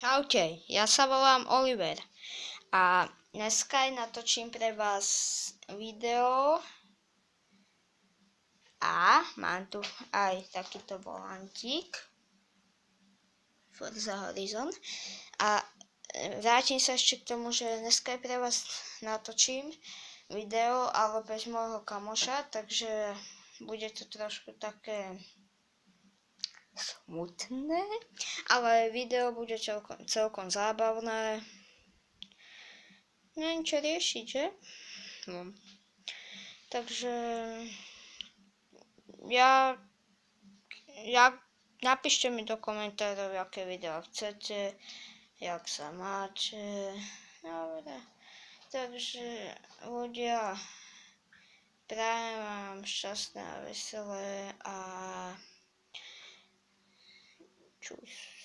Ahojte, ja sa volám Oliver a dneska natočím pre vás video a mám tu aj takýto volantík Forza Horizon a vrátim sa ešte k tomu, že dneska pre vás natočím video, ale bez môjho kamoša, takže bude to trošku také smutné, ale video bude celkom zábavné. Neviem čo riešiť, že? No. Takže ja napíšte mi do komentárov, aké video chcete, jak sa máte. Dobre. Takže ľudia, prajem vám šťastné a veselé a čus.